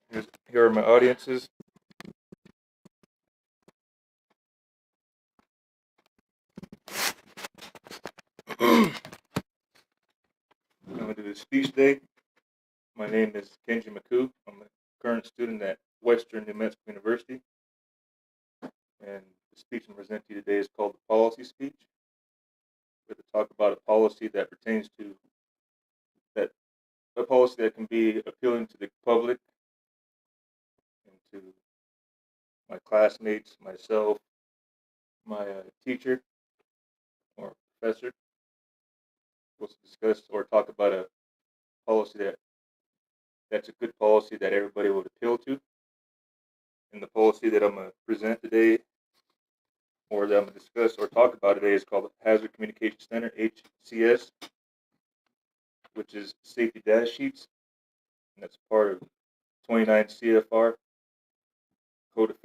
Here are my audiences. I'm going to do the speech today. My name is Kenji Maku. I'm a current student at Western New Mexico University. And the speech I'm presenting to you today is called the policy speech. We're going to talk about a policy that pertains to that a policy that can be appealing to the public and to my classmates, myself, my teacher or professor. We'll discuss or talk about a policy that's a good policy that everybody would appeal to. And the policy that I'm going to present today or that I'm going to discuss or talk about today is called the Hazard Communication Standard, HCS, which is safety data sheets, and that's part of 29 CFR, Code of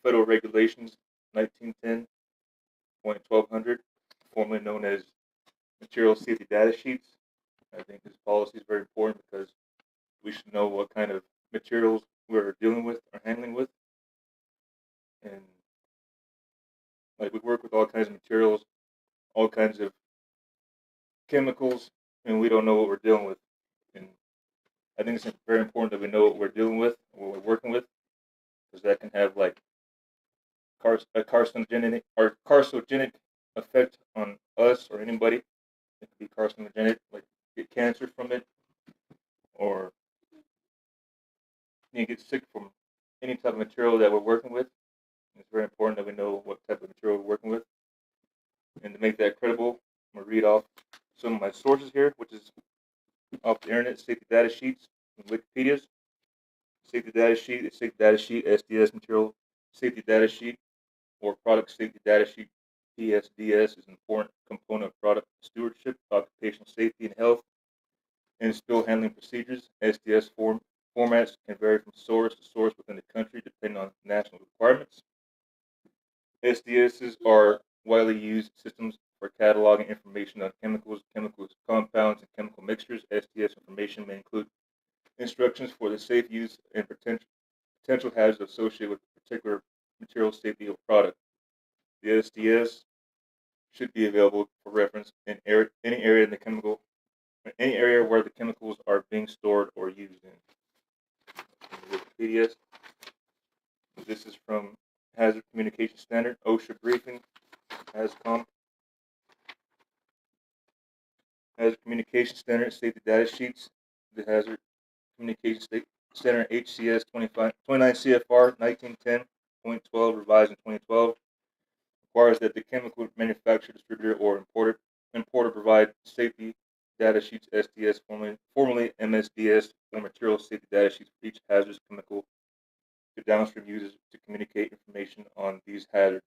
Federal Regulations 1910.1200, formerly known as Material Safety Data Sheets. I think this policy is very important because we should know what kind of materials we're dealing with or handling with. And like we work with all kinds of materials, all kinds of chemicals, and we don't know what we're dealing with. And I think it's very important that we know what we're dealing with, what we're working with, because that can have like a carcinogenic effect on us or anybody. It could be carcinogenic, like get cancer from it, or you get sick from any type of material that we're working with. It's very important that we know what type of material we're working with. And to make that credible, I'm going to read off some of my sources here, which is off the internet, safety data sheets, and Wikipedia's. Safety data sheet is safety data sheet, SDS material safety data sheet, or product safety data sheet, PSDS, is an important component of product stewardship, occupational safety and health, and spill handling procedures. SDS formats can vary from source to source within the country depending on national requirements. SDSs are widely used systems for cataloging information on chemicals, chemical compounds, and chemical mixtures. SDS information may include instructions for the safe use and potential hazards associated with particular material safety of product. The SDS should be available for reference in any area where the chemicals are being stored or used in. Wikipedia. This is from Hazard Communication Standard, OSHA briefing, HAZCOM. Hazard Communication Standard safety data sheets. The Hazard Communication Standard HCS 29 CFR 1910.12 revised in 2012 requires that the chemical manufacturer, distributor, or importer provide safety data sheets, SDS, formerly MSDS, or material safety data sheets for each hazardous chemical to downstream users to communicate information on these hazards.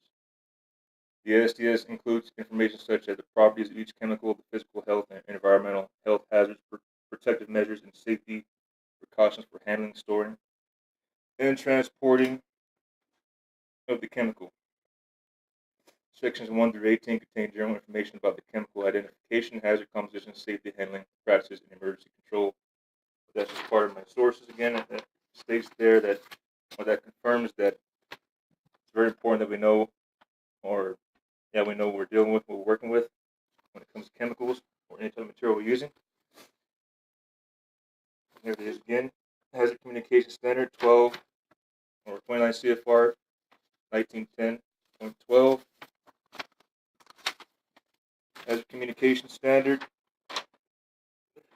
The SDS includes information such as the properties of each chemical, the physical health and environmental health hazards, protective measures, and safety precautions for handling, storing, and transporting of the chemical. Sections 1 through 18 contain general information about the chemical identification, hazard composition, safety handling practices, and emergency control. That's just part of my sources again. That states there that, or that confirms that it's very important that we know, we know what we're dealing with, what we're working with when it comes to chemicals or any type of material we're using. Here it is again. Hazard Communication Standard 12 or 29 CFR 1910.12. Hazard Communication Standard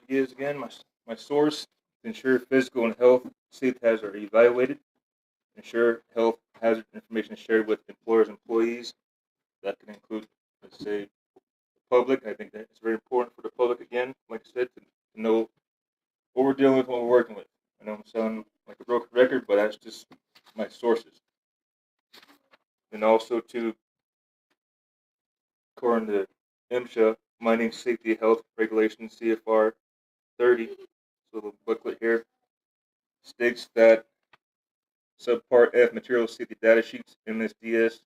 is again my source to ensure physical and health safety hazards are evaluated, ensure health hazard information is shared with employers and employees. That can include, let's say, the public. I think that it's very important for the public, again, like I said, to know what we're dealing with, what we're working with. I know I'm sounding like a broken record, but that's just my sources. And also to, according to MSHA, Mining Safety Health Regulations, CFR 30, so the booklet here states that Subpart F Material Safety Data Sheets, MSDS,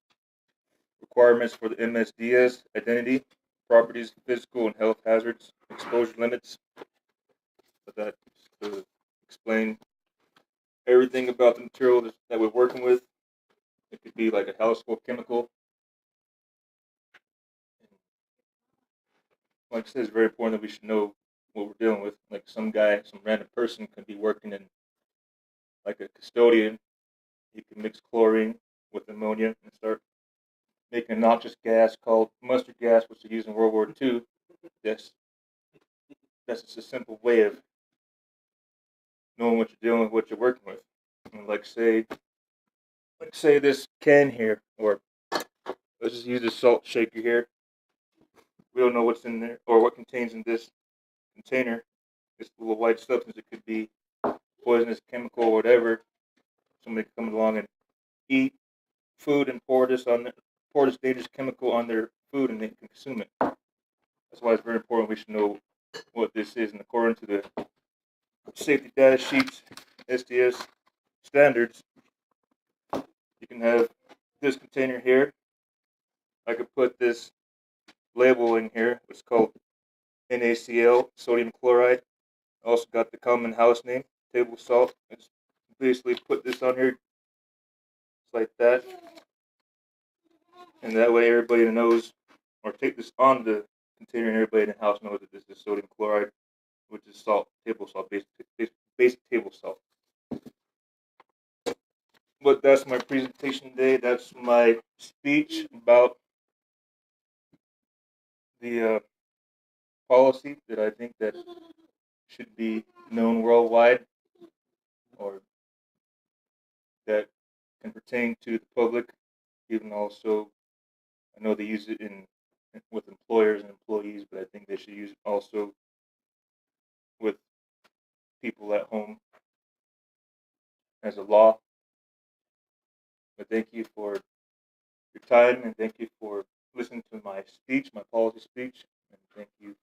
requirements for the MSDS, identity, properties, physical and health hazards, exposure limits. But that to explain everything about the material that we're working with. It could be like a household chemical. Like I said, it's very important that we should know what we're dealing with. Like some guy, some random person could be working in like a custodian. He can mix chlorine with ammonia and start making a noxious gas called mustard gas, which they used in World War II. That's that's just a simple way of knowing what you're dealing with, what you're working with. And like say this can here, or let's just use a salt shaker here. We don't know what's in there or what contains in this container. This little white substance. It could be poisonous chemical or whatever. Somebody could come along and eat food and pour this dangerous chemical on their food and they can consume it. That's why it's very important we should know what this is. And according to the safety data sheets, SDS standards, you can have this container here. I could put this label in here. It's called NaCl, sodium chloride. I also got the common house name, table salt. It's basically put this on here just like that. And that way everybody knows, or take this on the container and everybody in the house knows that this is sodium chloride, which is salt, table salt, basic table salt. But that's my presentation today. That's my speech about the policy that I think that should be known worldwide, or that can pertain to the public. Even also, I know they use it in with employers and employees, but I think they should use it also with people at home as a law. But thank you for your time, and thank you for listening to my speech, my policy speech, and thank you